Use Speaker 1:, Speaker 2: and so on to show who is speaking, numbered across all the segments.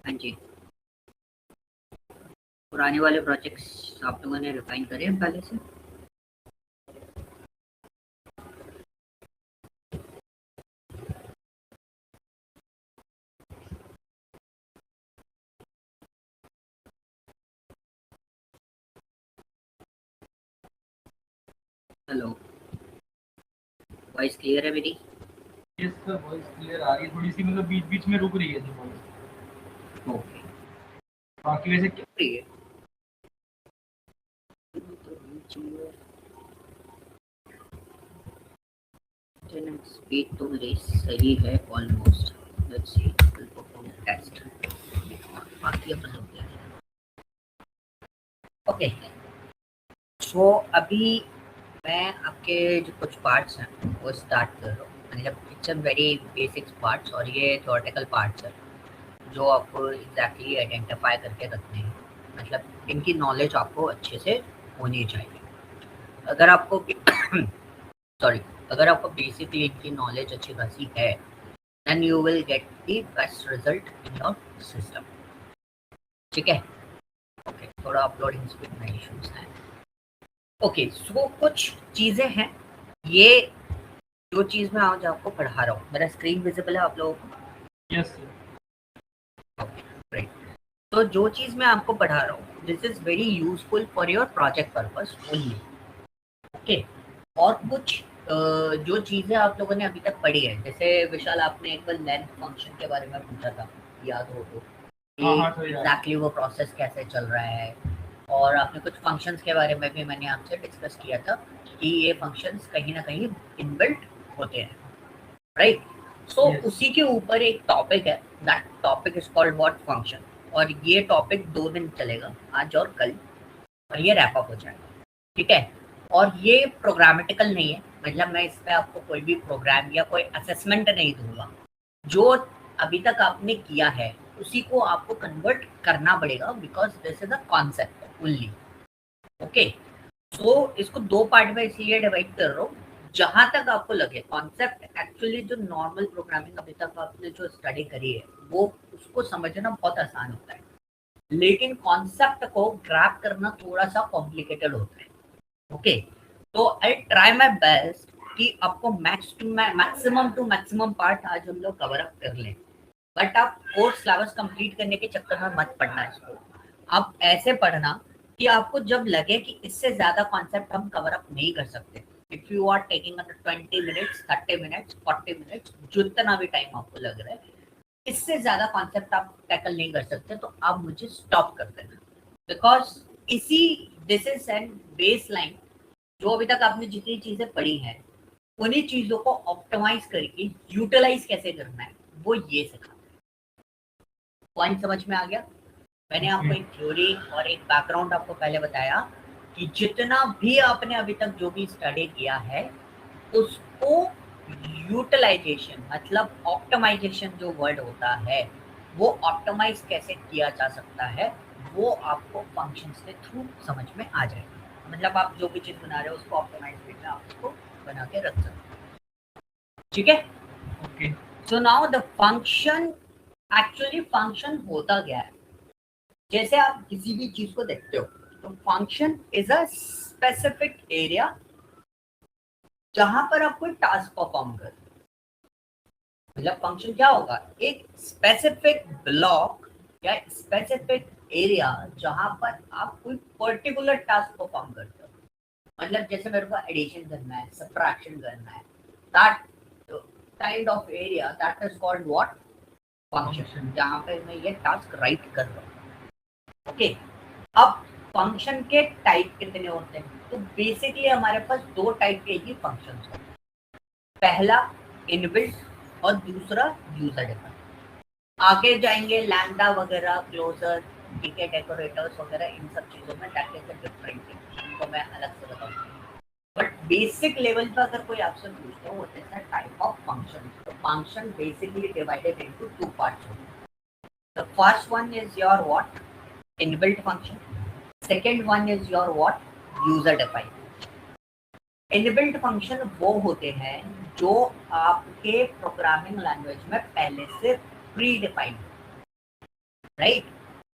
Speaker 1: हाँ जी, पुराने वाले प्रोजेक्ट्स आप लोगों ने रिफाइन करे हैं पहले से? हेलो, वॉइस क्लियर है मेरी?
Speaker 2: यस सर, वॉइस क्लियर आ रही है, थोड़ी सी मतलब बीच बीच में रुक रही है सर वॉइस।
Speaker 1: ओके,
Speaker 2: बाकी वैसे क्या
Speaker 1: ठीक है। इंटरनेट स्पीड तो मेरी सही है almost. Let's see, will perform test. बाकी अपन लोग क्या करें? ओके, सो अभी मैं आपके जो कुछ पार्ट्स हैं वो स्टार्ट कर रहा हूँ। मतलब it's a very basics parts और ये थ्योरेटिकल पार्ट्स है जो आपको एग्जैक्टली आइडेंटिफाई करके रखने हैं। मतलब इनकी नॉलेज आपको अच्छे से होनी चाहिए। अगर आपको सॉरी, अगर आपको बेसिकली इनकी नॉलेज अच्छी खासी है then you will get the best result in your system. ठीक है? ओके, थोड़ा अपलोडिंग स्पीड में इश्यूज हैं। ओके, सो कुछ चीजें हैं, ये जो चीज मैं आज आपको पढ़ा रहा हूँ, मेरा स्क्रीन विजिबल है आप लोगों को?
Speaker 2: Yes sir.
Speaker 1: Okay, great. तो जो चीज मैं आपको पढ़ा रहा हूँ this is very useful for your project purpose only. Okay, और कुछ जो चीजें आप लोगों ने अभी तक पढ़ी है, जैसे विशाल आपने एक बार लेंथ फंक्शन के बारे में पूछा था, याद हो तो, कि
Speaker 2: हाँ सर, याद।
Speaker 1: एग्जैक्टली वो प्रोसेस कैसे चल रहा है। और आपने कुछ फंक्शंस के बारे में भी मैंने आपसे डिस्कस किया था कि ये फंक्शंस कहीं ना कहीं इनबिल्ट होते हैं, राइट? सो
Speaker 2: Yes.
Speaker 1: उसी के ऊपर एक टॉपिक है, that topic is called what function. और ये टॉपिक 2 दिन चलेगा, आज और कल, और ये रैप अप हो जाएगा। ठीक है? और ये प्रोग्रामेटिकल नहीं है, मतलब मैं इस पे आपको कोई भी प्रोग्राम या कोई असेसमेंट नहीं दूंगा। जो अभी तक आपने किया है उसी को आपको कन्वर्ट करना पड़ेगा, because this is a concept only. Okay, so इसको 2 पार्ट में इसलिए डिवाइड कर रहा हूँ, जहां तक आपको लगे कॉन्सेप्ट एक्चुअली जो नॉर्मल प्रोग्रामिंग अभी तक आपने जो स्टडी करी है वो उसको समझना बहुत आसान होता है, लेकिन कॉन्सेप्ट को ग्रैब करना थोड़ा सा कॉम्प्लिकेटेड होता है। ओके, तो आई ट्राई माई बेस्ट कि आपको मैक्सिमम टू मैक्सिमम पार्ट आज हम लोग कवर अप कर लें। बट आप कोर्स सिलेबस कंप्लीट करने के चक्कर में मत पढ़ना इसको। आप ऐसे पढ़ना कि आपको जब लगे कि इससे ज्यादा कॉन्सेप्ट हम कवर अप नहीं कर सकते, if you are taking 20 minutes 30 minutes 40 minutes, जितना भी टाइम आपको लग रहा है, इससे ज्यादा कॉन्सेप्ट आप टैकल नहीं कर सकते, तो आप मुझे स्टॉप कर देना। बिकॉज इसी this is and base line, जो अभी तक आपने जितनी चीजें पढ़ी हैं उन्हीं चीजों को ऑप्टिमाइज करके यूटिलाइज कैसे करना है वो ये सिखा। पॉइंट समझ में आ गया? मैंने आपको एक थ्योरी और एक बैकग्राउंड आपको पहले बताया कि जितना भी आपने अभी तक जो भी स्टडी किया है उसको यूटिलाइजेशन, मतलब ऑप्टिमाइजेशन जो वर्ड होता है, वो ऑप्टिमाइज कैसे किया जा सकता है वो आपको फंक्शंस के थ्रू समझ में आ जाएगा। मतलब आप जो भी चीज बना रहे हो उसको ऑप्टिमाइज में आप उसको बना के रख सकते हो। ठीक है?
Speaker 2: Okay,
Speaker 1: so now the function, actually function होता क्या है? जैसे आप किसी भी चीज को देखते हो तो function is a specific area जहां पर आप कोई टास्क परफॉर्म कर, मतलब फंक्शन क्या होगा? एक स्पेसिफिक ब्लॉक या स्पेसिफिक एरिया जहां पर आप कोई पर्टिकुलर टास्क परफॉर्म करते हो। मतलब जैसे मेरे को एडिशन करना है, सब्ट्रैक्शन करना है, that kind of area that is called what? Function, जहां पे मैं ये टास्क राइट कर रहा हूँ। ओके, अब फंक्शन के टाइप कितने होते हैं? तो बेसिकली हमारे पास 2 टाइप के ही फंक्शंस होते हैं, पहला इनबिल्ट और दूसरा यूजर डिफाइंड। आगे जाएंगे लैम्डा वगैरह, क्लोजर, ठीक है, डेकोरेटर्स वगैरह, इन सब चीजों में that is a different thing, इनको मैं अलग से बताऊंगा। बट बेसिक लेवल पर अगर कोई आपसे पूछता हो what is the type of function, तो function basically divided into 2 parts होते हैं। The first one is your what? Inbuilt function. Second one is your what? User defined. Inbuilt function वो होते हैं जो आपके प्रोग्रामिंग लैंग्वेज में पहले से प्री डिफाइंड, राइट।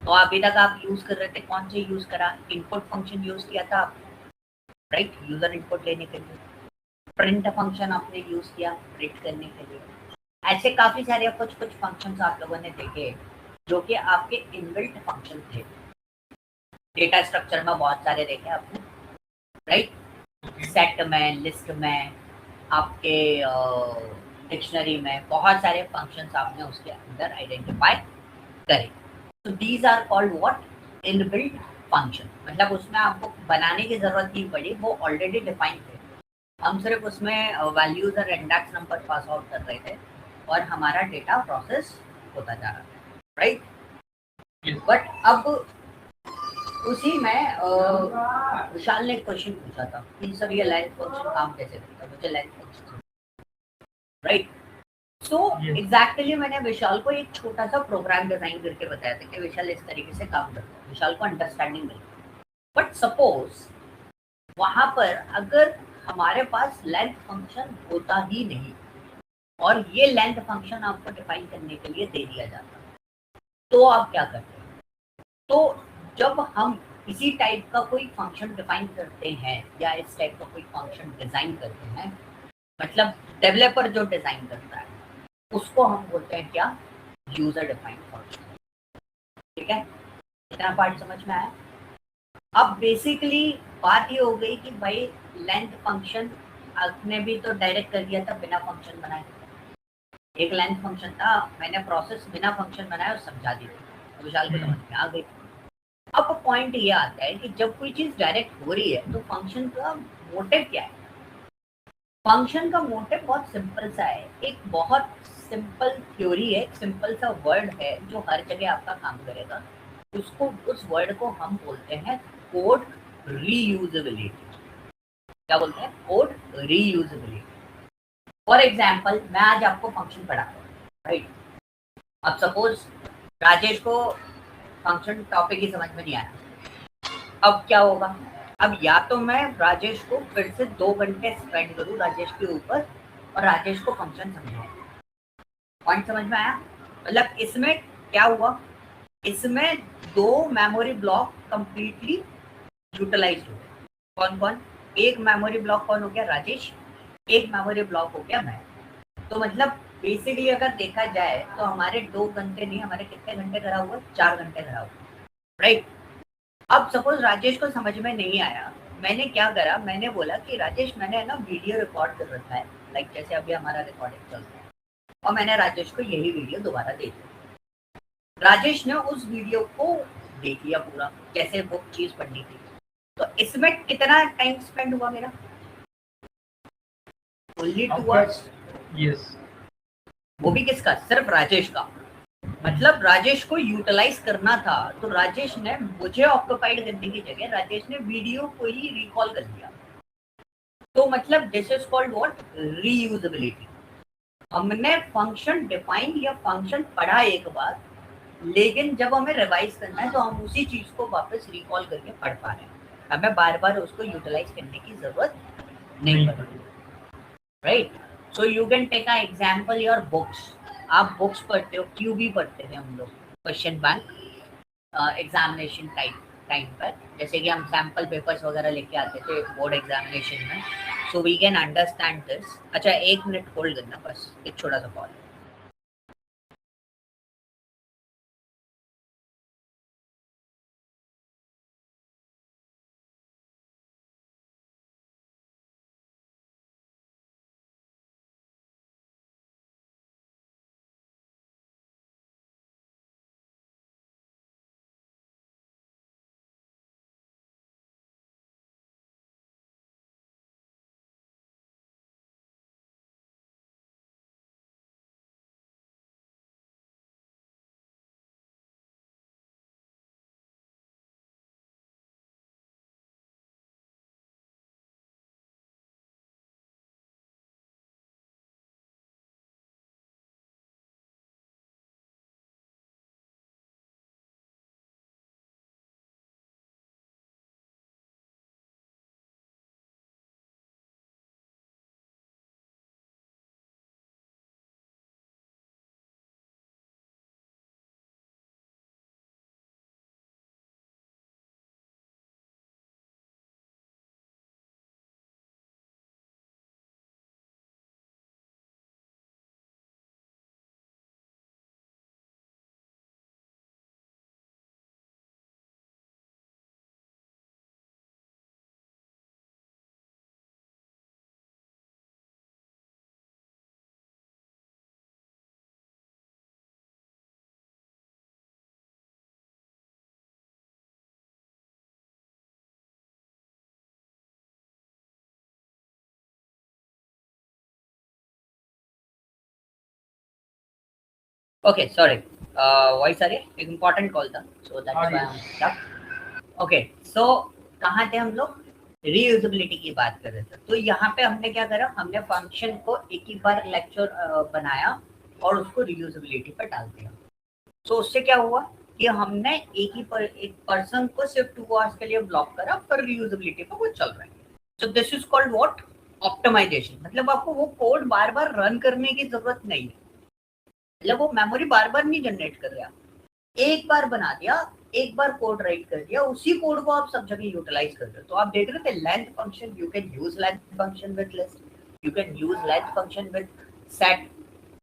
Speaker 1: तो अभी तक आप यूज कर रहे थे, कौन से यूज करा, इनपुट फंक्शन यूज किया था आप, राइट, यूजर इनपुट लेने के लिए। प्रिंट फंक्शन आपने यूज किया प्रिंट करने के लिए। ऐसे काफी सारे कुछ कुछ फंक्शंस आप लोगों ने देखे जो कि आपके इनबिल्ट फंक्शन थे। डेटा स्ट्रक्चर में बहुत सारे देखे आपने, राइट, सेट में, लिस्ट में, आपके डिक्शनरी में बहुत सारे फंक्शंस आपने उसके अंदर आइडेंटिफाई करे। तो these are called what, inbuilt function. मतलब उसमें आपको बनाने की जरूरत नहीं पड़ी, वो ऑलरेडी डिफाइन थे। हम सिर्फ उसमें वैल्यूज और इंडेक्स नंबर पास आउट कर रहे थे और हमारा डेटा प्रोसेस होता जा रहा था, राइट। बट अब उसी में विशाल ने क्वेश्चन पूछा था कि सर ये लाइन फंक्शन काम कैसे करता है, मुझे line function, right. So exactly मैंने विशाल को एक छोटा सा प्रोग्राम डिजाइन करके बताया था कि विशाल इस तरीके से काम करता है, विशाल को अंडरस्टैंडिंग मिली। बट सपोज वहां पर अगर हमारे पास लेंथ फंक्शन होता ही नहीं और ये लेंथ फंक्शन आपको डिफाइन करने के लिए दे दिया जाता, तो आप क्या करते हैं? तो जब हम इसी टाइप का कोई फंक्शन डिफाइन करते हैं या इस टाइप का कोई फंक्शन डिजाइन करते हैं, मतलब डेवलपर जो डिजाइन करता है उसको हम बोलते हैं क्या, यूजर डिफाइंड फंक्शन। ठीक है, इतना पार्ट समझ में आया। अब बेसिकली बात ये हो गई कि भाई लेंथ फंक्शन आपने भी तो डायरेक्ट कर दिया था बिना फंक्शन बनाए। एक लेंथ फंक्शन था, मैंने प्रोसेस बिना फंक्शन बनाया और समझा दी थी, विशाल को समझ में आ गई। अब पॉइंट ये आता है कि जब कोई चीज डायरेक्ट हो रही है तो फंक्शन का मोटिव क्या है। फंक्शन का मोटिव बहुत सिंपल सा है, एक बहुत सिंपल थ्योरी है, एक सिंपल सा वर्ड है जो हर जगह आपका काम करेगा। उसको, उस वर्ड को हम बोलते हैं कोड रीयूजेबिलिटी। क्या बोलते हैं? Code reusability. फॉर एग्जाम्पल मैं आज आपको फंक्शन पढ़ाता हूँ, राइट। अब सपोज राजेश को फंक्शन टॉपिक ही समझ में नहीं आया, अब क्या होगा? अब या तो मैं राजेश को फिर से 2 घंटे स्पेंड करूँ राजेश के ऊपर और राजेश को फंक्शन समझाऊं। पॉइंट समझ में आया? मतलब इसमें क्या हुआ, इसमें 2 मेमोरी ब्लॉक कंप्लीटली यूटिलाइज हो गए। कौन कौन? एक मेमोरी ब्लॉक कौन हो गया? राजेश। एक मेमोरी ब्लॉक हो गया मैं। तो मतलब बेसिकली अगर देखा जाए तो हमारे 2 घंटे नहीं, हमारे कितने घंटे करा हुआ? 4 घंटे करा हुआ, राइट। अब सपोज राजेश को समझ में नहीं आया, मैंने क्या करा, मैंने बोला कि राजेश मैंने ना वीडियो रिकॉर्ड कर रखा है, लाइक जैसे अभी हमारा रिकॉर्डिंग चल रहा है, और मैंने राजेश को यही वीडियो दोबारा दे दिया। राजेश ने उस वीडियो को देख लिया पूरा, जैसे वो चीज पढ़नी थी। तो इसमें कितना टाइम स्पेंड हुआ मेरा? Only 2 hours.
Speaker 2: यस।
Speaker 1: वो भी किसका? सिर्फ राजेश का। मतलब राजेश को यूटिलाइज करना था, तो राजेश ने मुझे ऑक्युपाइड करने की जगह राजेश ने वीडियो को ही रिकॉल कर दिया। तो मतलब this is called what, reusability. हमने फंक्शन डिफाइन या फंक्शन पढ़ा एक बार, लेकिन जब हमें रिवाइज करना है तो हम उसी चीज को वापस रिकॉल करके पढ़ पा रहे हैं, हमें बार बार उसको यूटिलाइज करने की जरूरत नहीं पड़ रही, right. So you can take a example your books. आप बुक्स पढ़ते हो, क्यूबी पढ़ते थे हम लोग, क्वेश्चन बैंक एग्जामिनेशन टाइम पर, जैसे कि हम सैम्पल पेपर्स वगैरह लेके आते थे बोर्ड एग्जामिनेशन में। So we can understand this. अच्छा 1 मिनट होल्ड करना, बस एक छोटा सा कॉल। ओके सॉरी, वॉइस आ रही है, एक इम्पोर्टेंट कॉल था, so that's why I am stuck. Okay, so कहाँ थे हम लोग? रीयूजेबिलिटी की बात कर रहे थे। तो यहाँ पे हमने क्या करा, हमने फंक्शन को एक ही बार लेक्चर बनाया और उसको रीयूजेबिलिटी पर डाल दिया। तो उससे क्या हुआ कि हमने एक पर्सन को सिर्फ 2 आवर्स के लिए ब्लॉक करा, पर रीयूजेबिलिटी पर वो चल रहा है। So this is called what? Optimization. मतलब आपको वो कोड बार बार रन करने की जरूरत नहीं है, मतलब वो मेमोरी बार बार नहीं जनरेट कर रहा, एक बार बना दिया, एक बार कोड राइट कर दिया, उसी कोड को आप सब जगह यूटिलाइज कर रहे हो। तो आप देख रहे थे length function, you can use length function with list, you can use length function with set,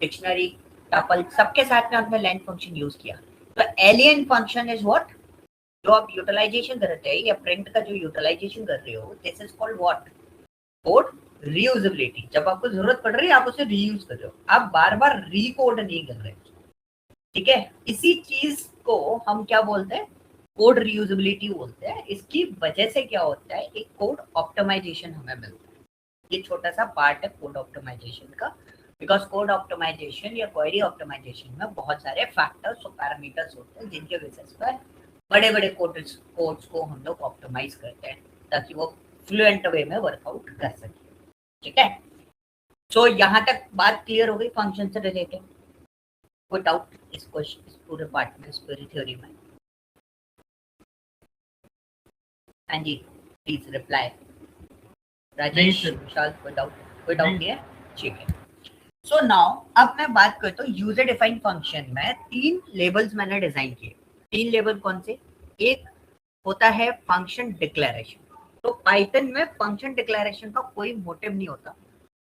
Speaker 1: dictionary, tuple, सबके साथ में हमने लेंथ फंक्शन यूज किया। तो एलियन फंक्शन इज व्हाट? जो आप यूटिलाइजेशन करते हैं या प्रिंट का जो यूटिलाइजेशन कर रहे हो, this is called what? Code reusability. जब आपको जरूरत पड़ रही है आप उसे रीयूज कर रहे हो, आप बार बार रीकोड नहीं कर रहे, ठीक है। इसी चीज को हम क्या बोलते हैं? कोड रीयूजेबिलिटी बोलते हैं। इसकी वजह से क्या होता है, एक कोड ऑप्टिमाइजेशन हमें मिलता है। ये छोटा सा पार्ट है कोड ऑप्टिमाइजेशन का, बिकॉज कोड ऑप्टिमाइजेशन या क्वेरी ऑप्टिमाइजेशन में बहुत सारे फैक्टर्स और पैरामीटर्स होते हैं जिनके बेसिस पर बड़े बड़े कोड्स को हम लोग ऑप्टिमाइज करते हैं ताकि वो फ्लुएंट वे में वर्कआउट कर सके, ठीक है। सो यहाँ तक बात क्लियर हो गई फंक्शन से रिलेटेड? कोई डाउट इस क्वेश्चन, इस पूरे पार्ट में, इस पूरी थ्योरी में? हाँ जी, प्लीज रिप्लाई। राजेश, विशाल, कोई डाउट नहीं है? ठीक है। सो नाउ अब मैं बात करता हूँ यूजर डिफाइंड फंक्शन में 3 लेबल्स मैंने डिजाइन किए। 3 लेबल कौन से? एक होता है फंक्शन डिक्लेरेशन। तो पाइथन में फंक्शन डिक्लेरेशन का कोई मोटिव नहीं होता,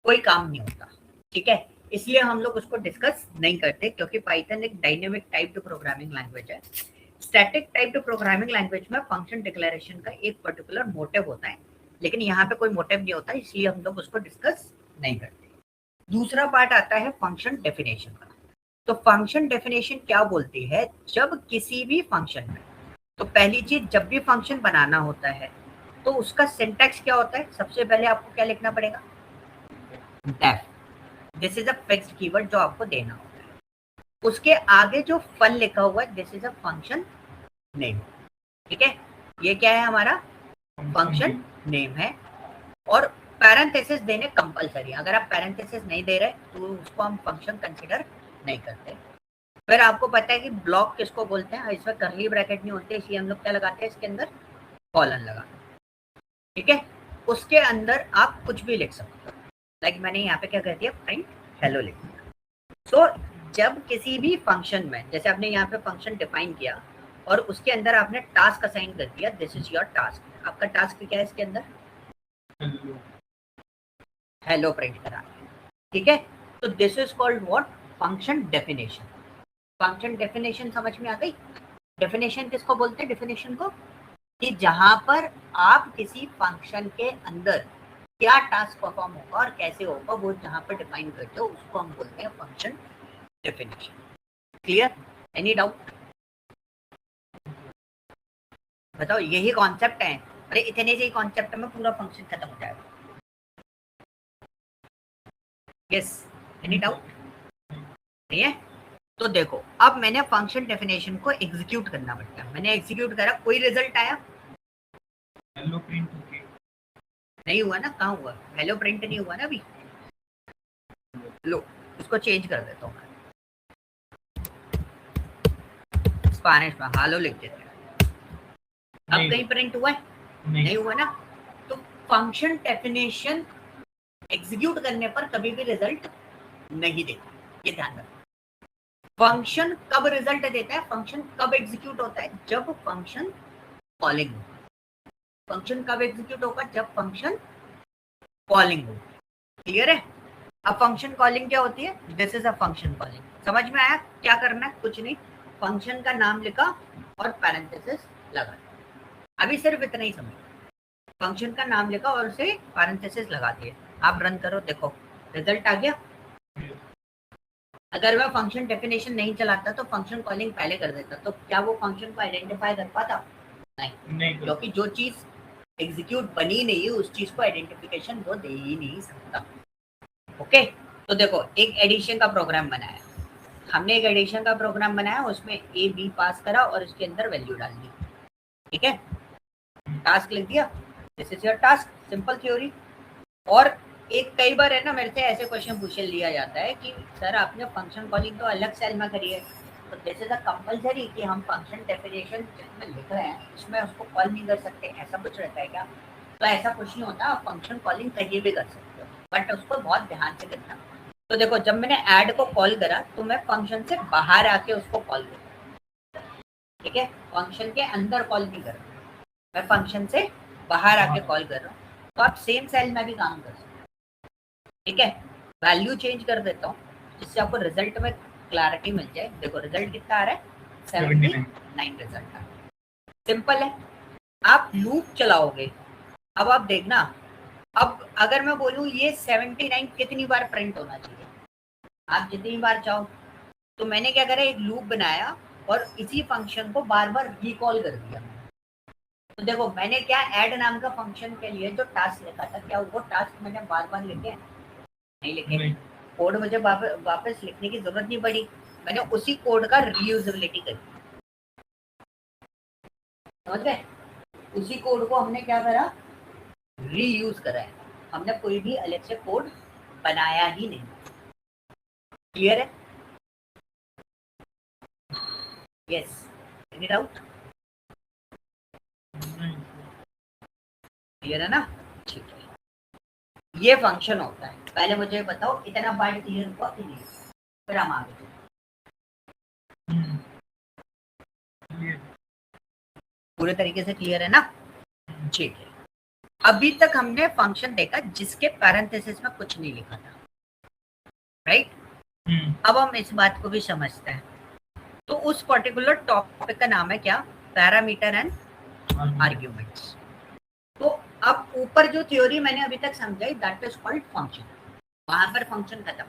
Speaker 1: कोई काम नहीं होता, ठीक है। इसलिए हम लोग उसको डिस्कस नहीं करते क्योंकि पाइथन एक डायनेमिक टाइप्ड प्रोग्रामिंग लैंग्वेज है। स्टैटिक टाइप्ड प्रोग्रामिंग लैंग्वेज में फंक्शन डिक्लेरेशन का एक पर्टिकुलर मोटिव होता है, लेकिन यहाँ पे कोई मोटिव नहीं होता, इसलिए हम लोग उसको डिस्कस नहीं करते। दूसरा पार्ट आता है फंक्शन डेफिनेशन का। तो फंक्शन डेफिनेशन क्या बोलती है? जब किसी भी फंक्शन में, तो पहली चीज जब भी फंक्शन बनाना होता है तो उसका सिंटैक्स क्या होता है? सबसे पहले आपको क्या लिखना पड़ेगा? Def. This is a fixed keyword जो आपको देना होता है। उसके आगे जो फन लिखा हुआ है, this is a function name, ठीक है। ये क्या है? हमारा फंक्शन नेम है। और पैरेंथेसिस देने कंपलसरी। अगर आप पैरेंथेसिस नहीं दे रहे तो उसको हम फंक्शन कंसीडर नहीं करते। फिर आपको पता है कि ब्लॉक किसको बोलते हैं? इसमें कर्ली ब्रैकेट नहीं होते, इसलिए हम लोग क्या लगाते हैं इसके अंदर? कॉलन लगाते हैं, ठीक है। उसके अंदर आप कुछ भी लिख सकते हो, लाइक मैंने यहाँ पे क्या कर दिया? प्रिंट हेलो लिख दिया। तो जब किसी भी फंक्शन में, जैसे आपने यहाँ पे फंक्शन डिफाइन किया और उसके अंदर आपने टास्क असाइन कर दिया, दिस इज योर टास्क। आपका टास्क क्या है? इसके अंदर हेलो प्रिंट करा, ठीक है। तो this is called what? Function definition. Function definition समझ में आ गई? डेफिनेशन किसको बोलते हैं? डेफिनेशन को कि जहां पर आप किसी फंक्शन के अंदर क्या टास्क परफॉर्म होगा और कैसे होगा, वो जहां पर डिफाइन करते हो उसको हम बोलते हैं function definition. Clear? Any doubt? बताओ, यही कॉन्सेप्ट है। अरे इतने से ही कॉन्सेप्ट में पूरा फंक्शन खत्म हो जाएगा। Yes, any doubt? नहीं है? तो देखो, अब मैंने फंक्शन डेफिनेशन को एग्जीक्यूट करना पड़ता है। मैंने एग्जीक्यूट करा, कोई रिजल्ट आया?
Speaker 2: हेलो प्रिंट
Speaker 1: नहीं हुआ ना? कहाँ हुआ? हेलो प्रिंट नहीं हुआ ना अभी। लो, उसको चेंज कर देता हूँ मैं, स्पेनिश में हालो लिख देते हैं। अब कहीं प्रिंट हुआ है? नहीं हुआ ना? तो फंक्शन डेफिनेशन एग्जीक्यूट करने पर कभी भी रिजल्ट नहीं देता, ये ध्यान रखो। फंक्शन कब रिजल्ट देता है? फंक्शन कब एग्जीक्यूट होता है? जब फंक्शन कॉलिंग होगा। फंक्शन कब एग्जीक्यूट होगा? जब फंक्शन कॉलिंग होगा। क्लियर है? अब फंक्शन कॉलिंग क्या होती है? This is a function calling. समझ में आया क्या करना है? कुछ नहीं, फंक्शन का नाम लिखा और पैरेंथेसिस लगा दिया। अभी सिर्फ इतना ही समझो, फंक्शन का नाम लिखा और उसे पैरेंथेसिस लगा दिए। आप रन करो, देखो रिजल्ट आ गया। अगर मैं फंक्शन डेफिनेशन नहीं चलाता तो फंक्शन कॉलिंग पहले कर देता, तो क्या वो फंक्शन को आइडेंटिफाई कर पाता? नहीं, क्योंकि जो चीज एग्जीक्यूट बनी नहीं उस चीज को आइडेंटिफिकेशन वो दे ही नहीं सकता। ओके, तो देखो एक एडिशन का प्रोग्राम बनाया, हमने एक एडिशन का प्रोग्राम बनाया, उसमें ए बी पास करा और इसके अंदर वैल्यू डाल दी, ठीक है, टास्क लिख दिया, this is your task, simple theory. और एक कई बार है ना मेरे से ऐसे क्वेश्चन पूछ लिया जाता है कि सर आपने फंक्शन कॉलिंग तो अलग सेल में करी है, तो दिस इज अ कंपलसरी कि हम फंक्शन डेफिनेशन जिसमें लिख रहे हैं उसमें उसको कॉल नहीं कर सकते, ऐसा कुछ रहता है क्या? तो ऐसा कुछ नहीं होता, आप फंक्शन कॉलिंग कहीं भी कर सकते हो, बट उसको बहुत ध्यान से करना। तो देखो जब मैंने ऐड को कॉल करा तो मैं फंक्शन से बाहर आके उसको कॉल कर, ठीक है, फंक्शन के अंदर कॉल नहीं कर रहा, मैं फंक्शन से बाहर आके कॉल कर रहा हूँ। तो आप सेम सेल में भी काम कर सकते हो, ठीक है। वैल्यू चेंज कर देता हूँ जिससे आपको रिजल्ट में क्लैरिटी मिल जाए। देखो रिजल्ट कितना आ रहा है, 79 रिजल्ट आ रहा है, सिंपल है। आप लूप चलाओगे, अब आप देखना, अब अगर मैं बोलूँ ये 79 कितनी बार प्रिंट होना चाहिए, आप जितनी बार चाहो। तो मैंने क्या करा, एक लूप बनाया और इसी फंक्शन को बार बार रिकॉल कर दिया। तो देखो मैंने क्या, ऐड नाम का फंक्शन के लिए जो टास्क लिखा था, क्या वो टास्क मैंने बार बार लिखे? नहीं लिखे। कोड मुझे वापस लिखने की जरूरत नहीं पड़ी, मैंने उसी कोड का रीयूजेबिलिटी करी, समझ गए? उसी कोड को हमने क्या करा, रीयूज करा है, हमने कोई भी अलग से कोड बनाया ही नहीं। क्लियर है? Yes, any doubt? क्लियर है ना? ठीक है, ये फंक्शन होता है। पहले मुझे बताओ इतना पार्ट क्लियर हुआ कि नहीं, फिर हम आगे पूरे तरीके से क्लियर है ना? ठीक है, अभी तक हमने फंक्शन देखा जिसके पैरेंथेसिस में कुछ नहीं लिखा था, राइट? अब हम इस बात को भी समझते हैं। तो उस पर्टिकुलर टॉपिक का नाम है क्या, पैरामीटर एंड आर्ग्यूमेंट्स। तो अब ऊपर जो थ्योरी मैंने अभी तक समझाई दैट इज कॉल्ड फंक्शन, वहां पर फंक्शन खत्म,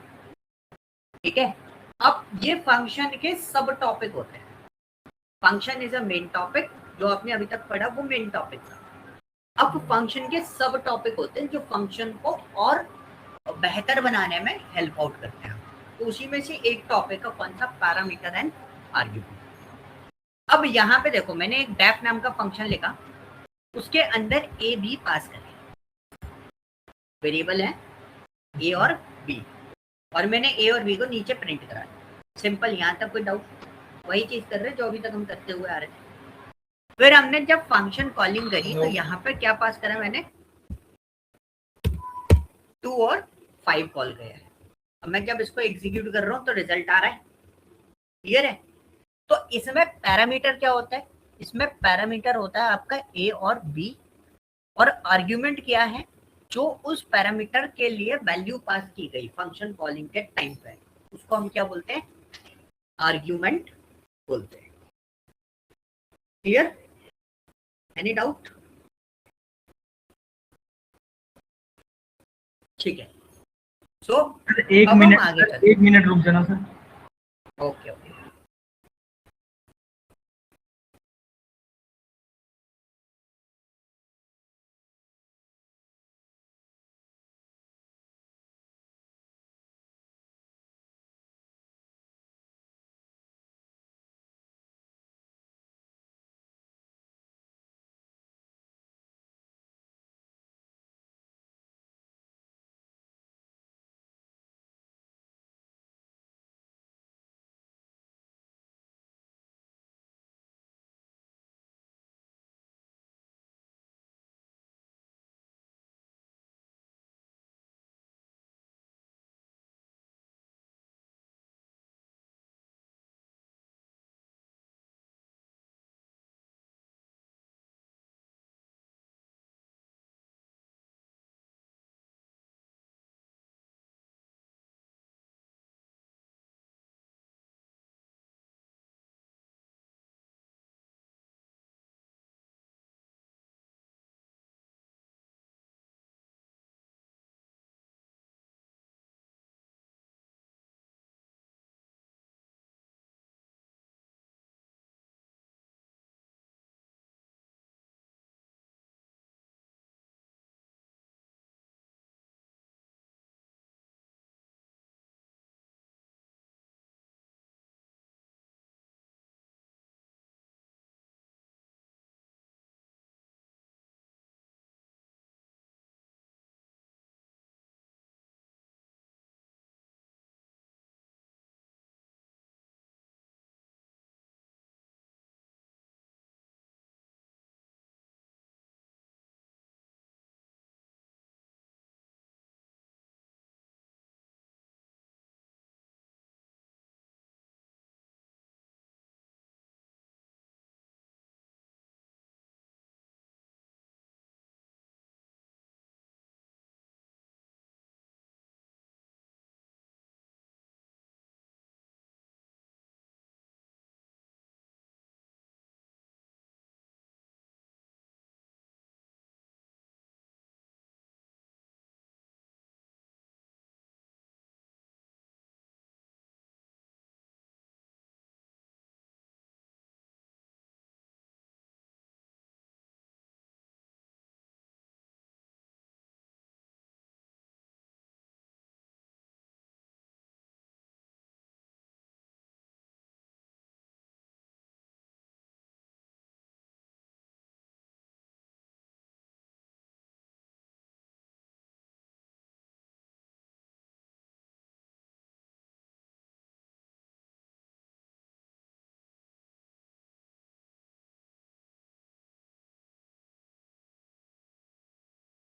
Speaker 1: ठीक है। अब ये फंक्शन के सब टॉपिक होते हैं, function is a main topic, जो आपने अभी तक पढ़ा वो मेन टॉपिक था। अब फंक्शन के सब टॉपिक होते हैं जो फंक्शन को और बेहतर बनाने में हेल्प आउट करते हैं। तो उसी में से एक टॉपिक है कौन सा, पैरामीटर एंड आर्ग्यूमेंट। अब यहाँ पे देखो मैंने एक डेफ नाम का फंक्शन लिखा, उसके अंदर ए बी पास करें, वेरिएबल है ए और बी, और मैंने ए और बी को नीचे प्रिंट करा, सिंपल। यहाँ तक कोई डाउट? वही चीज कर रहे जो अभी तक हम करते हुए आ रहे थे। फिर हमने जब फंक्शन कॉलिंग करी तो यहाँ पे क्या पास करा मैंने, 2 और 5 कॉल गया है। अब मैं जब इसको एग्जीक्यूट कर रहा हूँ तो रिजल्ट आ रहा है, क्लियर है? तो इसमें पैरामीटर क्या होता है, इसमें पैरामीटर होता है आपका ए और बी, और आर्ग्यूमेंट क्या है, जो उस पैरामीटर के लिए वैल्यू पास की गई फंक्शन कॉलिंग के टाइम पे, उसको हम क्या बोलते हैं, आर्ग्यूमेंट बोलते हैं। क्लियर? Any doubt? ठीक है, सो
Speaker 2: एक मिनट रुक जाना sir.
Speaker 1: Okay okay.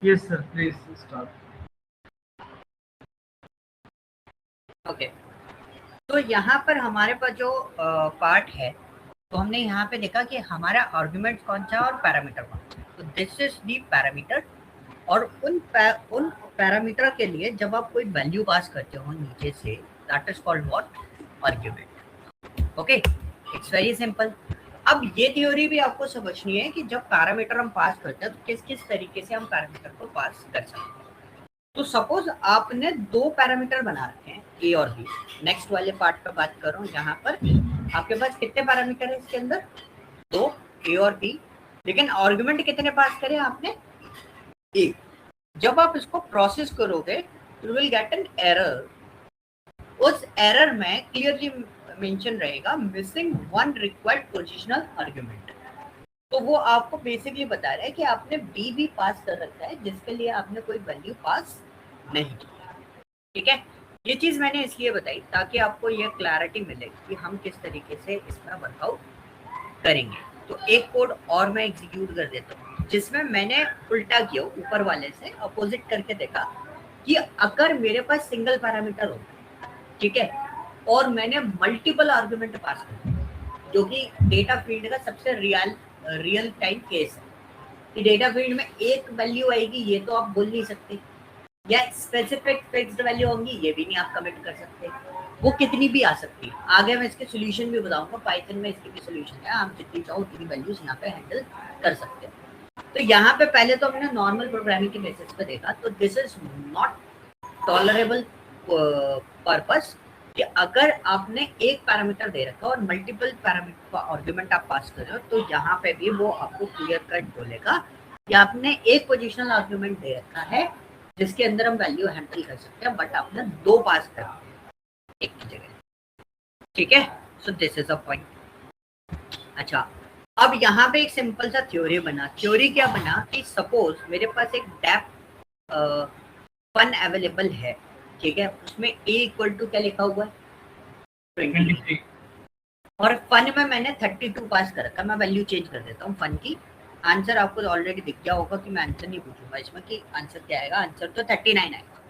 Speaker 2: Yes, sir. Please start.
Speaker 1: Okay, तो यहाँ पर हमारे पास जो पार्ट है, तो हमने यहाँ पे देखा कि हमारा आर्गुमेंट कौन सा और पैरामीटर कौन सा। तो दिस इज दी पैरामीटर, और उन पैरामीटर के लिए जब आप कोई वैल्यू पास करते हो नीचे से, that is called what, argument. Okay, it's very simple. अब ये थ्योरी भी आपको समझनी है कि जब पैरामीटर हम पास करते हैं तो किस किस तरीके से हम पैरामीटर को पास कर सकते हैं। तो सपोज आपने दो पैरामीटर बना रखे हैं, ए और बी। नेक्स्ट वाले पार्ट पे बात करूं, यहाँ पर आपके पास कितने पैरामीटर है इसके अंदर, दो, ए और बी, लेकिन आर्गुमेंट कितने पास करे आपने, ए। जब आप इसको प्रोसेस करोगे you will get an error. उस एरर में क्लियरली मेंशन रहेगा missing one required positional argument. तो वो आपको बेसिकली बता रहा है कि आपने बी भी पास कर रखा है जिसके लिए आपने कोई वैल्यू पास नहीं की। ठीक है, ये चीज मैंने इसलिए बताई ताकि आपको ये क्लैरिटी मिले कि हम किस तरीके से इसमें वर्कआउट करेंगे। तो एक कोड और मैं एग्जीक्यूट कर देता हूँ जिसमें मैंने उल्टा किया, ऊपर वाले से अपोजिट करके देखा कि अगर मेरे पास सिंगल पैरामीटर हो, ठीक है, और मैंने मल्टीपल आर्गुमेंट पास कर, जो कि डेटा फील्ड का सबसे रियल टाइम केस है कि डेटा फील्ड में एक वैल्यू आएगी ये तो आप बोल नहीं सकते, या स्पेसिफिक फिक्स्ड वैल्यू होंगी ये भी नहीं आप कमिट कर सकते, वो कितनी भी आ सकती है। आगे मैं इसके सॉल्यूशन भी बताऊंगा, पाइथन में इसकी भी सॉल्यूशन है, आप जितनी चाहो उतनी वैल्यूज यहाँ पे हैंडल कर सकते हैं। तो यहाँ पे पहले तो हमने नॉर्मल प्रोग्रामिंग के बेसिस पे देखा, तो this is not tolerable purpose कि अगर आपने एक पैरामीटर दे रखा और मल्टीपल पैरामीटर का आर्गुमेंट आप पास कर रहे हो, तो यहाँ पे भी वो आपको क्लियर कट बोलेगा कि आपने एक पोजिशनल आर्गुमेंट दे रखा है जिसके अंदर हम वैल्यू हैंडल कर सकते हैं, बट आपने दो पास कर एक की जगह। ठीक है, so this is a point. अच्छा, अब यहाँ पे एक सिंपल सा थ्योरी बना। थ्योरी क्या बना कि सपोज मेरे पास एक डेप फन अवेलेबल है, ठीक है, उसमें a इक्वल टू क्या लिखा हुआ है, 23, और फन में मैंने 32 पास कर रखा। मैं वैल्यू चेंज कर देता हूँ फन की। आंसर आपको ऑलरेडी दिख गया होगा कि मैं आंसर नहीं पूछूंगा इसमें कि आंसर क्या आएगा, आंसर तो 39 आएगा।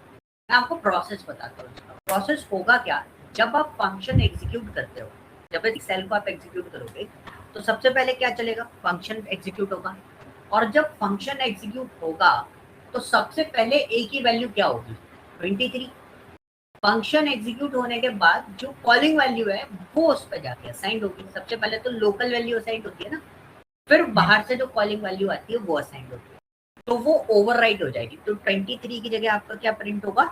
Speaker 1: मैं आपको प्रोसेस बताता हूँ। प्रोसेस होगा क्या, जब आप फंक्शन एग्जीक्यूट करते हो, जब इस सेल को आप एग्जीक्यूट करोगे तो सबसे पहले क्या चलेगा, फंक्शन एग्जीक्यूट होगा, और जब फंक्शन एग्जीक्यूट होगा तो सबसे पहले ए की वैल्यू क्या होगी, 23। फंक्शन एग्जीक्यूट होने के बाद जो कॉलिंग वैल्यू है वो उस पर जाके असाइंड होगी। सबसे पहले तो लोकल वैल्यू असाइंड होती है ना, फिर बाहर से जो कॉलिंग वैल्यू आती है वो असाइंड होती है, तो वो ओवरराइट हो जाएगी। तो 23 की जगह आपका क्या प्रिंट होगा,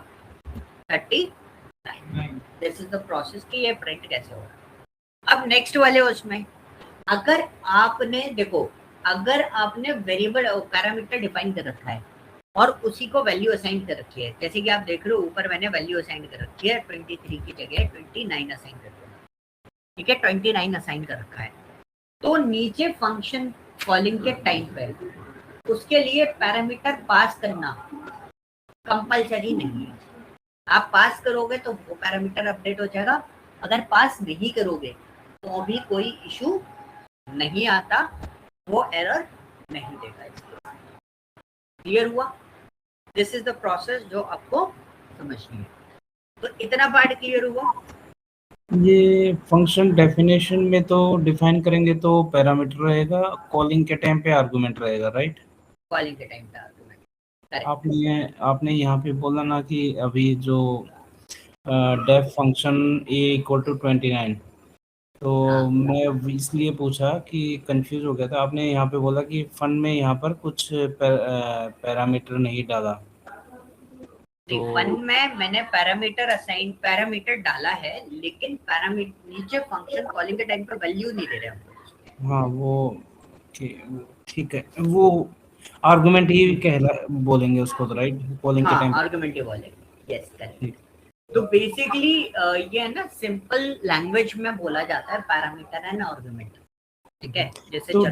Speaker 1: 39। दिस इज द प्रोसेस कि ये प्रिंट कैसे होगा। अब नेक्स्ट वाले उसमें अगर आपने देखो, अगर आपने वेरिएबल पैरामीटर डिफाइन कर रखा है और उसी को वैल्यू असाइन कर रखी है, जैसे कि आप देख रहे हो ऊपर मैंने वैल्यू असाइन कर रखी है 23 की जगह 29 असाइन कर दिया, ठीक है, 29 असाइन कर रखा है, तो नीचे फंक्शन कॉलिंग के टाइम पे उसके लिए पैरामीटर पास करना कंपलसरी नहीं है। आप पास करोगे तो वो पैरामीटर अपडेट हो जाएगा, अगर पास नहीं करोगे तो भी कोई इशू नहीं आता, वो एरर नहीं देगा। क्लियर हुआ? दिस इज द प्रोसेस जो आपको समझनी है। तो इतना पार्ट क्लियर हुआ।
Speaker 3: ये फंक्शन डेफिनेशन में तो डिफाइन करेंगे तो पैरामीटर रहेगा, कॉलिंग के टाइम पे आर्गुमेंट रहेगा, राइट?
Speaker 1: कॉलिंग के टाइम पे आर्गुमेंट।
Speaker 3: आपने यहाँ पे बोला ना कि अभी जो def function a equal to 29, तो मैं इसलिए पूछा कि कंफ्यूज हो गया था। आपने यहाँ पे बोला कि फन में यहाँ पर कुछ पैरामीटर नहीं डाला,
Speaker 1: तो फन में मैंने पैरामीटर डाला है, लेकिन पैरामीटर नीचे फंक्शन कॉलिंग के टाइम पे वैल्यू नहीं दे रहे हम।
Speaker 3: हाँ वो ठीक है, वो आर्गुमेंट ही बोलेंगे उसको, तो राइट, कॉलिंग के टाइम
Speaker 1: आर्गुमेंट ही बोलेंगे, यस करेक्ट। तो बेसिकली ये है ना, सिंपल लैंग्वेज में बोला जाता है पैरामीटर एंड आर्गुमेंट, ठीक है। जैसे
Speaker 3: तो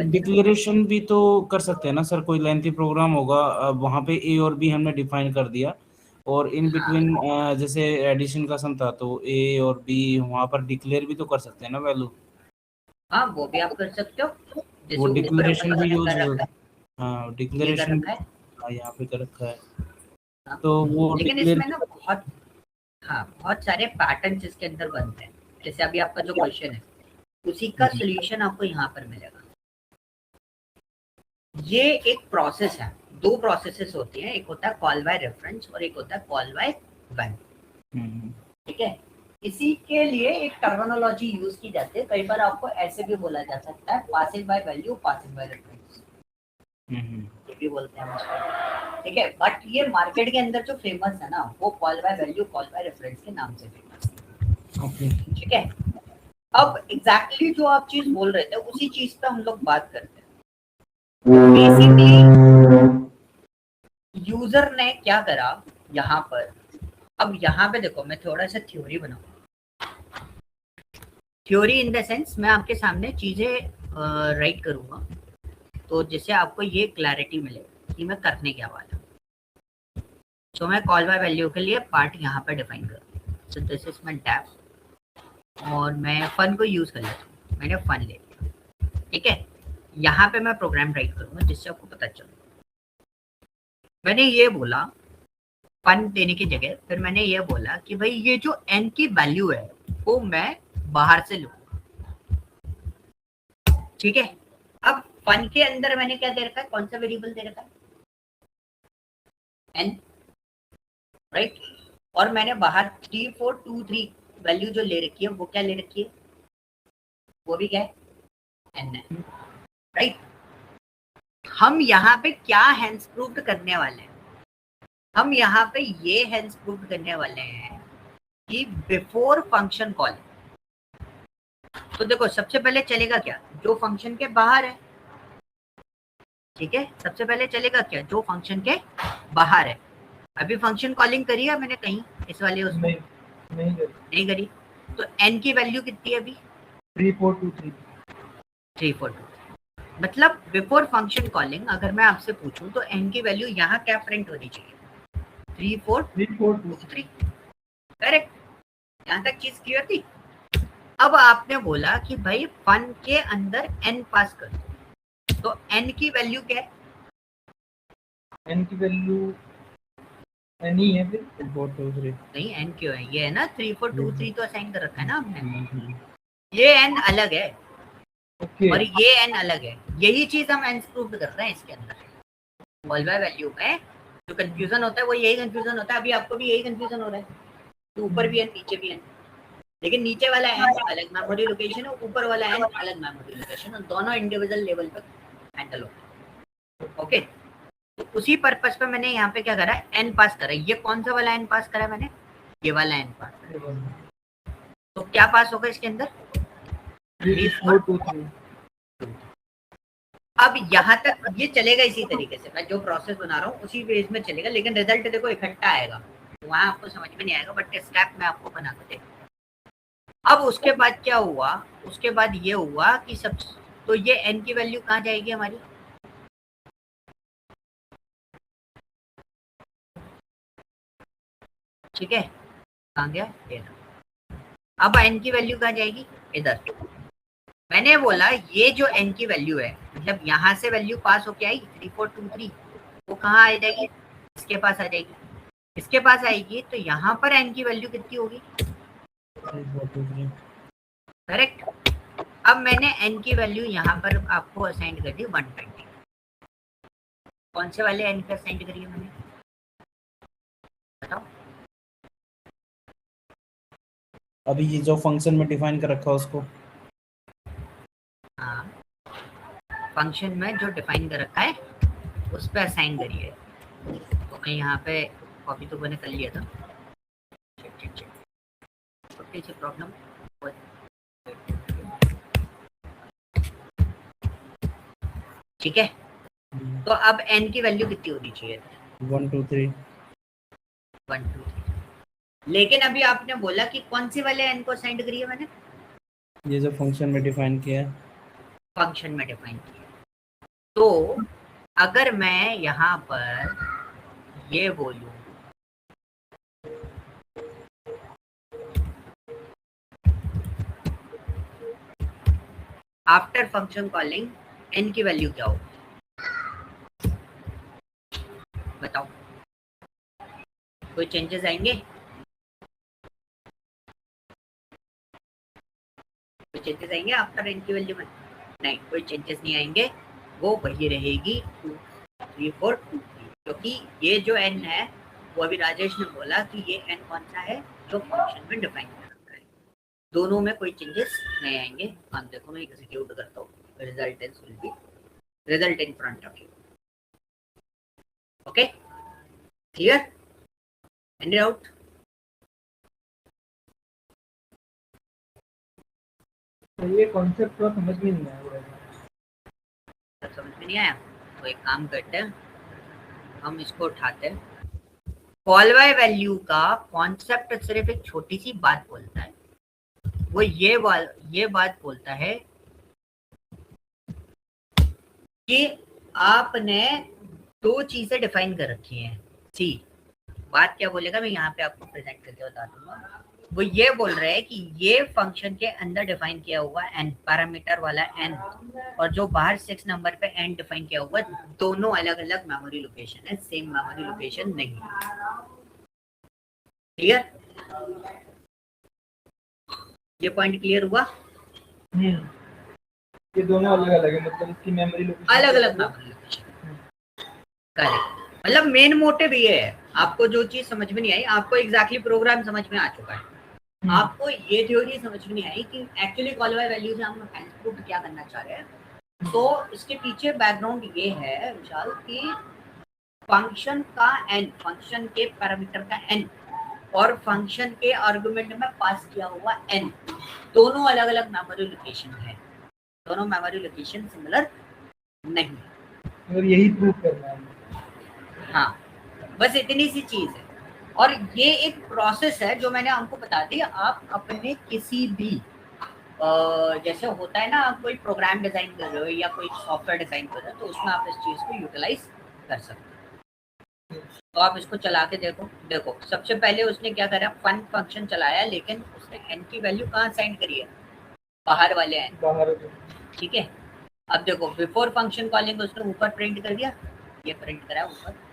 Speaker 3: डिक्लेरेशन भी तो कर सकते हैं ना सर, कोई लेंथी प्रोग्राम होगा, वहां पे ए और बी हमने डिफाइन कर दिया, और इन बिटवीन जैसे एडिशन का सम था तो ए और बी वहां पर डिक्लेयर भी तो कर सकते हैं ना वैल्यू।
Speaker 1: हाँ वो भी आप कर सकते हो,
Speaker 3: वो डिक्लेरेशन भी यूज, हाँ डिक्लेरेशन यहाँ पे कर रखा है,
Speaker 1: हाँ।
Speaker 3: तो वो
Speaker 1: लेकिन
Speaker 3: declare
Speaker 1: इसमें ना बहुत सारे पैटर्न्स इसके अंदर बनते हैं। जैसे अभी आपका जो क्वेश्चन है उसी का सोल्यूशन आपको यहाँ पर मिलेगा। ये एक प्रोसेस है, दो प्रोसेसेस होती हैं, एक होता है कॉल बाय रेफरेंस और एक होता है कॉल बाय वन। ठीक है, इसी के लिए एक टर्मिनोलॉजी यूज की जाती है। कई बार आपको ऐसे भी बोला जा सकता है passing by value, passing by reference, ये भी बोलते हैं उसको। ठीक है, बट ये मार्केट के अंदर जो फेमस है ना वो call by value, call by reference के नाम से फेमस है। ठीक है, अब एग्जैक्टली जो आप चीज बोल रहे थे उसी चीज पे हम लोग बात करते हैं। बेसिकली यूजर ने क्या करा यहाँ पर, अब यहाँ पे देखो मैं थोड़ा सा थ्योरी बनाऊंगा। थ्योरी इन द सेंस मैं आपके सामने चीजें राइट करूंगा तो जिससे आपको ये क्लैरिटी मिले कि मैं करने क्या वाला। तो मैं कॉल बाय वैल्यू के लिए पार्ट यहाँ पर डिफाइन करूँ। So this is my def और मैं फन को यूज कर लेता हूँ, मैंने फन ले लिया। ठीक है, यहाँ पे मैं प्रोग्राम राइट करूंगा जिससे आपको पता चले। मैंने ये बोला फन देने की जगह, फिर मैंने ये बोला कि भाई ये जो n की वैल्यू है वो मैं बाहर से लूंगा। ठीक है, अब फन के अंदर मैंने क्या दे रखा है, कौन सा वेरिएबल दे रखा है, n, राइट। और मैंने बाहर 3 4 2 3 वैल्यू जो ले रखी है वो क्या ले रखी है, वो भी क्या है, n है, राइट। हम यहाँ पे क्या हैंस प्रूव्ड करने वाले हैं, हम यहाँ पे ये हैंस प्रूव्ड करने वाले हैं कि बिफोर फंक्शन कॉल। तो देखो सबसे पहले चलेगा क्या, जो फंक्शन के बाहर है। ठीक है, सबसे पहले चलेगा क्या, जो फंक्शन के बाहर है। अभी फंक्शन कॉलिंग करी है मैंने कहीं इस वाले उसमें नहीं करी। तो n की वैल्यू कितनी है अभी, 3423। मतलब बिफोर फंक्शन कॉलिंग अगर मैं आपसे पूछूं तो n की वैल्यू यहाँ क्या प्रिंट होनी चाहिए, 3423। करेक्ट, यहाँ तक चीज क्लियर थी। अब आपने बोला कि भाई फन के अंदर n पास कर दो, तो n की वैल्यू क्या है,
Speaker 2: n की वैल्यू n ही है फिर
Speaker 3: 3423
Speaker 1: नहीं n क्यों है, ये है ना 3423 तो असाइन कर रखा है ना आपने। ये n अलग है और ये n अलग है, यही चीज हम n प्रूव कर रहे हैं इसके अंदर। कॉल बाय वैल्यू में जो कंफ्यूजन होता है वो यही कंफ्यूजन होता है, अभी आपको भी यही कंफ्यूजन हो रहा है कि ऊपर भी n नीचे भी n, लेकिन नीचे वाला n अलग मेमोरी लोकेशन है, ऊपर वाला n अलग मेमोरी लोकेशन है, दोनों इंडिविजुअल लेवल पर हैंडल होते हैं। ओके, तो उसी पर्पस पे मैंने यहाँ पे क्या करा है, n पास करा। ये कौन सा वाला n पास करा मैंने, ये वाला n पास करा। तो क्या पास होगा इसके अंदर, 3423। अब यहाँ तक ये चलेगा इसी तरीके से, मैं जो प्रोसेस बना रहा हूँ उसी बेस में चलेगा, लेकिन रिजल्ट देखो इकट्ठा आएगा, वहां आपको समझ में नहीं आएगा, बट स्टेप मैं आपको बना के दे। अब उसके बाद क्या हुआ, उसके बाद ये हुआ कि सब, तो ये n की वैल्यू कहाँ जाएगी हमारी, ठीक है, कहाँ गया ये। अब n की वैल्यू कहाँ जाएगी, इधर। मैंने बोला ये जो n की वैल्यू है, मतलब यहाँ से वैल्यू पास होके आई 3423, वो कहाँ आ जाएगी, इसके पास आ जाएगी। इसके पास आएगी तो यहाँ पर n की वैल्यू कितनी होगी,
Speaker 3: 3423।
Speaker 1: करेक्ट। अब मैंने n की वैल्यू यहाँ पर आपको असाइन कर दी 120। कौन से वाले n पे असाइन करी है मैंने, बताओ।
Speaker 3: अभी ये जो फंक्शन में डिफाइन कर रखा है उसको,
Speaker 1: हाँ, फंक्शन में जो डिफाइन कर रखा है उस पर असाइन करिए। तो मैं यहाँ पे कॉपी तो मैंने कर लिया था, छोटी सी प्रॉब्लम। ठीक है, तो अब n की वैल्यू कितनी होनी चाहिए,
Speaker 3: 123।
Speaker 1: 123। लेकिन अभी आपने बोला कि कौन सी वाले n को असाइन करी है मैंने,
Speaker 3: ये जो फंक्शन में डिफाइन किया है,
Speaker 1: फंक्शन में डिफाइन किया। तो अगर मैं यहाँ पर ये बोलूं आफ्टर फंक्शन कॉलिंग n की वैल्यू क्या होगी, बताओ कोई चेंजेस आएंगे? कोई चेंजेस आएंगे आफ्टर n की वैल्यू में? नहीं, कोई चेंजेस नहीं आएंगे, वो वही रहेगी 2 3 4 2 3, क्योंकि ये जो n है वो अभी राजेश ने बोला कि ये n कौन सा है जो फंक्शन में डिफाइन कर रखा है, दोनों में कोई चेंजेस नहीं आएंगे। हम देखो मैं एग्जीक्यूट करता हूँ, resultants will be result in front of you. Okay, clear? Any doubt?
Speaker 2: तो ये कॉन्सेप्ट थोड़ा समझ में नहीं आया।
Speaker 1: समझ में नहीं आया तो एक काम करते हैं, हम इसको उठाते हैं। कॉल बाय वैल्यू का कॉन्सेप्ट सिर्फ एक छोटी सी बात बोलता है, वो ये बात बोलता है कि आपने दो चीजें डिफाइन कर रखी हैं। सी बात क्या बोलेगा, मैं यहाँ पे आपको प्रेजेंट करके बता दूंगा। वो ये बोल रहे हैं कि ये फंक्शन के अंदर डिफाइन किया हुआ n पैरामीटर वाला n और जो बाहर 6 नंबर पे n डिफाइन किया हुआ, दोनों अलग अलग मेमोरी लोकेशन है, सेम मेमोरी लोकेशन नहीं है। क्लियर? ये पॉइंट क्लियर हुआ?
Speaker 2: ये दोनों अलग अलग है, मतलब इसकी मेमोरी लोकेशन
Speaker 1: अलग अलग मेमोरी लोकेशन। करेक्ट, मतलब मेन मोटिव ये है, आपको जो चीज समझ में नहीं आई, आपको एग्जैक्टली प्रोग्राम समझ में आ चुका है, आपको ये थ्योरी समझ में नहीं आई कि एक्चुअली कॉल बाय वैल्यू से हम प्रूफ क्या करना चाह रहे हैं। तो इसके पीछे बैकग्राउंड ये है विशाल कि फंक्शन का n, फंक्शन के पैरामीटर का n और फंक्शन के आर्गुमेंट में पास किया हुआ n, दोनों अलग अलग मेमोरी लोकेशन है, दोनों मेमोरी लोकेशन सिमिलर नहीं,
Speaker 2: और यही प्रूफ करना है।
Speaker 1: हाँ, बस इतनी सी चीज है। और ये एक प्रोसेस है जो मैंने आपको बता दी। आप अपने किसी भी जैसे होता है ना, आप कोई प्रोग्राम डिजाइन कर रहे हो या कोई सॉफ्टवेयर डिजाइन कर रहे हो, तो उसमें आप इस चीज को यूटिलाइज कर सकते हो। तो आप इसको चला के देखो सबसे पहले उसने क्या करा, फन फंक्शन चलाया, लेकिन उसने n की वैल्यू कहाँ साइन करी है, बाहर वाले n, बाहर। ठीक है, अब देखो बिफोर फंक्शन कॉलिंग उसने ऊपर प्रिंट कर दिया, ये प्रिंट करा ऊपर,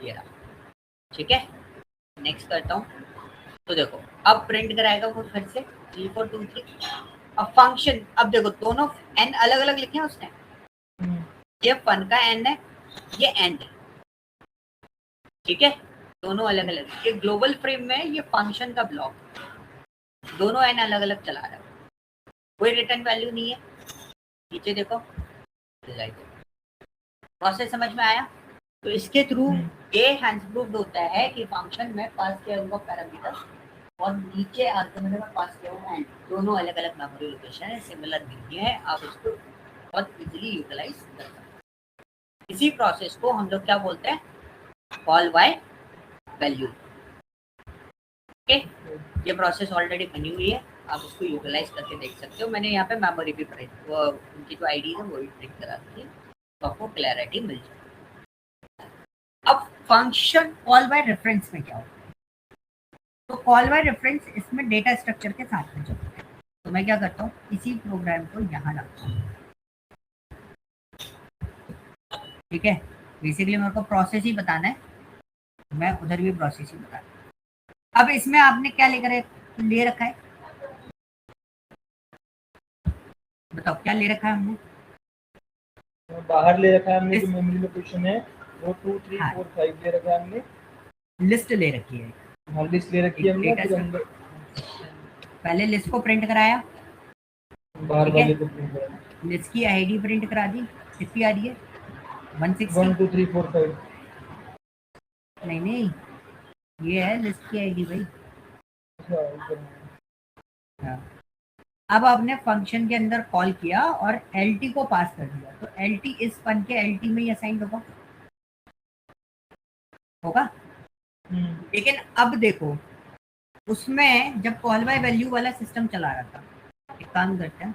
Speaker 1: ये रहा। ठीक है, नेक्स्ट करता हूँ, तो देखो अब प्रिंट कराएगा वो फिर से 3 4 2 3। अब फंक्शन, अब देखो दोनों n अलग अलग लिखे हैं उसने, ये फन का n है, ये n है, ठीक है, दोनों अलग अलग। ये ग्लोबल फ्रेम में ये फंक्शन का ब्लॉक, दोनों n अलग अलग चला रहा है, कोई रिटर्न वैल्यू नहीं है। नीचे देखो, प्रोसेस समझ में आया? तो इसके थ्रू ये हैंड्स प्रूव्ड होता है कि फंक्शन में पास किया हुआ पैरामीटर और नीचे आर्गुमेंट में पास किया हुआ n, दोनों अलग अलग मेमोरी लोकेशन है, सिमिलर नहीं है, आप इसको बहुत इजीली यूटिलाइज कर सकते हैं। इसी प्रोसेस को हम लोग क्या बोलते हैं, कॉल बाय वैल्यू। ओके, ये प्रोसेस ऑलरेडी बनी हुई है, आप इसको यूटिलाइज करके देख सकते हो। मैंने यहाँ पे मेमोरी भी प्रिंट, उनकी जो आईडी है वो भी प्रिंट करा दी है, तो आपको क्लैरिटी मिल जाए। अब फंक्शन कॉल बाय रेफरेंस में क्या होता है, तो कॉल बाय रेफरेंस इसमें डेटा स्ट्रक्चर के साथ में चलता है। तो मैं क्या करता हूँ, इसी प्रोग्राम को यहाँ लाता हूँ, ठीक है, बेसिकली मेरे को प्रोसेस ही बताना है, मैं उधर भी प्रोसेस ही बता। अब इसमें आपने क्या ले रखा है, बताओ क्या ले रखा है हमने?
Speaker 2: बाहर ले रखा है हमने, जो मेमोरी लोकेशन है वो 2 3 4 5 ले रखा है हमने, लिस्ट ले रखी है। हाँ, लिस्ट ले रखी है हमने,
Speaker 1: पहले लिस्ट को प्रिंट कराया,
Speaker 2: बाहर वाले को प्रिंट कराया,
Speaker 1: लिस्ट की आईडी प्रिंट करा दी, कितनी आ रही है 160
Speaker 2: 1 2 3 4 5।
Speaker 1: नहीं, ये है लिस्ट की आईडी भाई। हाँ, अब आपने फंक्शन के अंदर कॉल किया और LT को पास कर दिया, तो LT इस फन के LT में ही असाइन होगा। लेकिन अब देखो, उसमें जब कॉल बाय वैल्यू वाला सिस्टम चला रहा था, एक काम करते हैं,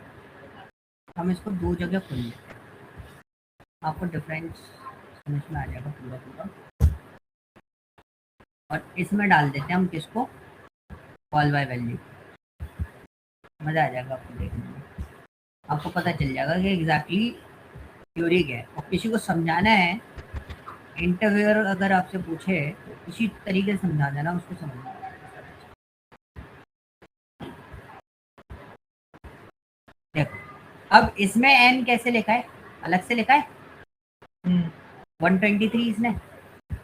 Speaker 1: हम इसको दो जगह खोल लेते हैं, आपको डिफरेंस समझ में आ जाएगा पूरा। और इसमें डाल देते हैं हम किसको, कॉल बाय वैल्यू, मजा आ जाएगा आपको देखने में, आपको पता चल जाएगा कि एग्जैक्टली थ्योरी क्या है, और किसी को समझाना है, इंटरव्यूअर अगर आपसे पूछे इसी तरीके से समझा देना, उसको समझना है। देखो अब इसमें n कैसे लिखा है, अलग से लिखा है 123 इसने,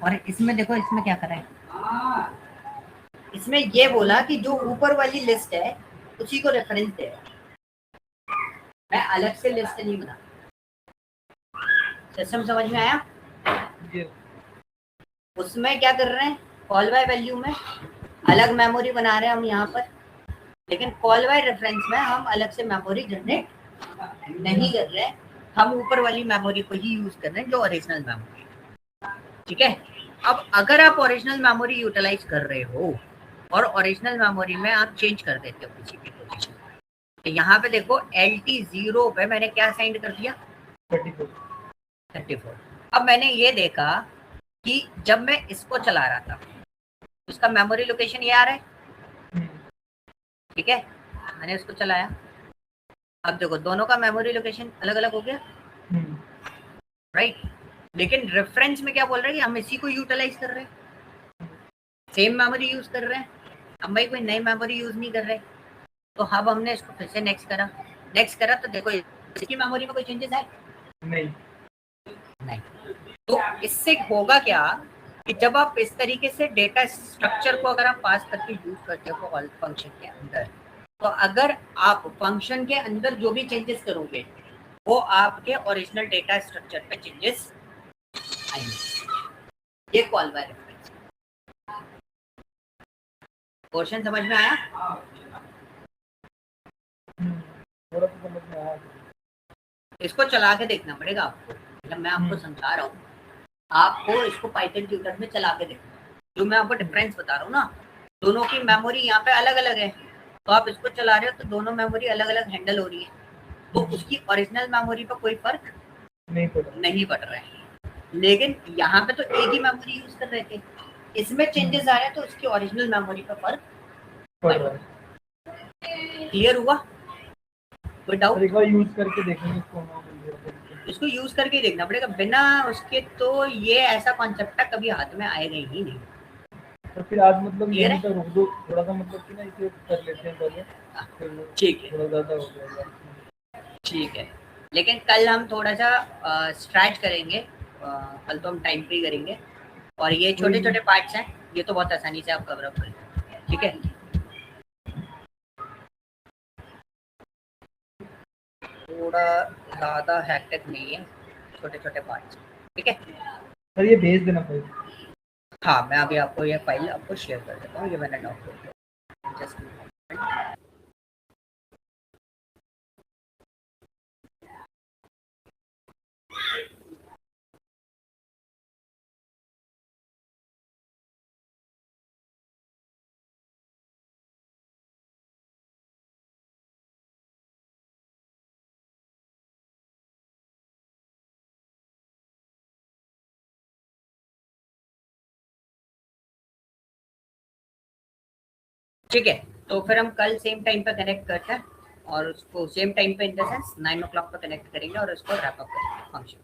Speaker 1: और इसमें देखो इसमें क्या करा है, इसमें ये बोला कि जो ऊपर वाली लिस्ट है उसी को रेफरेंस दे, मैं अलग से लिस्ट नहीं बना। सिस्टम समझ में आया? उसमें क्या कर रहे हैं, कॉल बाय वैल्यू में अलग मेमोरी बना रहे हैं हम यहाँ पर, लेकिन कॉल बाय रेफरेंस में हम अलग से मेमोरी जनरेट नहीं कर रहे हैं, हम ऊपर वाली मेमोरी को ही यूज कर रहे हैं जो ओरिजिनल मेमोरी। ठीक है, अब अगर आप ओरिजिनल मेमोरी यूटिलाइज कर रहे हो और ओरिजिनल मेमोरी में आप चेंज कर देते हो किसी की पोजीशन, तो यहाँ पे देखो LT0 पे मैंने क्या साइन कर दिया 34। अब मैंने ये देखा कि जब मैं इसको चला रहा था उसका मेमोरी लोकेशन ये आ रहा है, ठीक है, मैंने इसको चलाया, अब देखो दोनों का मेमोरी लोकेशन अलग अलग हो गया, राइट, लेकिन रेफरेंस में क्या बोल रहे हैं कि हम इसी को यूटिलाइज कर रहे हैं, सेम मेमोरी यूज कर रहे हैं, हम भाई कोई नई मेमोरी यूज नहीं कर रहे। तो अब हमने इसको फिर से नेक्स्ट करा तो देखो इसकी मेमोरी में कोई चेंजेस आए नहीं। तो इससे होगा क्या कि जब आप इस तरीके से डेटा स्ट्रक्चर को अगर आप पास करके यूज करते हो फंक्शन के अंदर, तो अगर आप फंक्शन के अंदर जो भी चेंजेस करोगे वो आपके ओरिजिनल डेटा स्ट्रक्चर पे चेंजेस आएंगे। ये कॉल बाय रेफरेंस क्वेश्चन समझ में आया? इसको चला के देखना पड़ेगा आपको, मतलब मैं आपको समझा रहा हूँ, आपको इसको पाइथन ट्यूटर में चला के देखना, जो मैं आपको डिफरेंस बता रहा हूँ ना, दोनों की मेमोरी यहाँ पे अलग अलग है, तो आप इसको चला रहे हो तो दोनों मेमोरी अलग अलग हैंडल हो रही है, तो उसकी ओरिजिनल मेमोरी पर कोई फर्क नहीं पड़ रहा है। लेकिन यहाँ पे तो एक ही मेमोरी यूज कर रहे थे, इसमें चेंजेस आ रहे हैं तो उसकी ओरिजिनल मेमोरी पर फर्क पड़ रहा है। क्लियर हुआ? कोई डाउट?
Speaker 2: यूज करके देखेंगे
Speaker 1: इसको यूज करके देखना पड़ेगा, बिना उसके तो ये ऐसा कॉन्सेप्ट कभी हाथ में आएगा ही नहीं।
Speaker 2: तो फिर आज मतलब ये तो रुक दो थोड़ा सा, मतलब कि ना इसे कर लेते हैं पहले,
Speaker 1: ठीक है,
Speaker 2: थोड़ा ज़्यादा हो जाएगा।
Speaker 1: ठीक है, लेकिन कल हम थोड़ा सा स्ट्रैच करेंगे, कल तो हम टाइम फ्री करेंगे, और ये छोटे छोटे पार्ट्स हैं, ये तो बहुत आसानी से आप कवर अप करेंगे। ठीक है, थोड़ा ज़्यादा हैक्टिक नहीं है, छोटे छोटे पार्ट्स। ठीक है
Speaker 2: सर, ये भेज देना भाई।
Speaker 1: हाँ, मैं अभी आपको ये फाइल आपको शेयर कर देता हूँ, ये मैंने डाउनलोड किया जस्ट। ठीक है, तो फिर हम कल सेम टाइम पे कनेक्ट करते हैं, और उसको सेम टाइम पे इन द सेंस 9 o'clock पे कनेक्ट करेंगे और उसको रैप अप करेंगे function.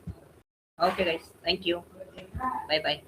Speaker 1: Okay guys, thank you, bye bye.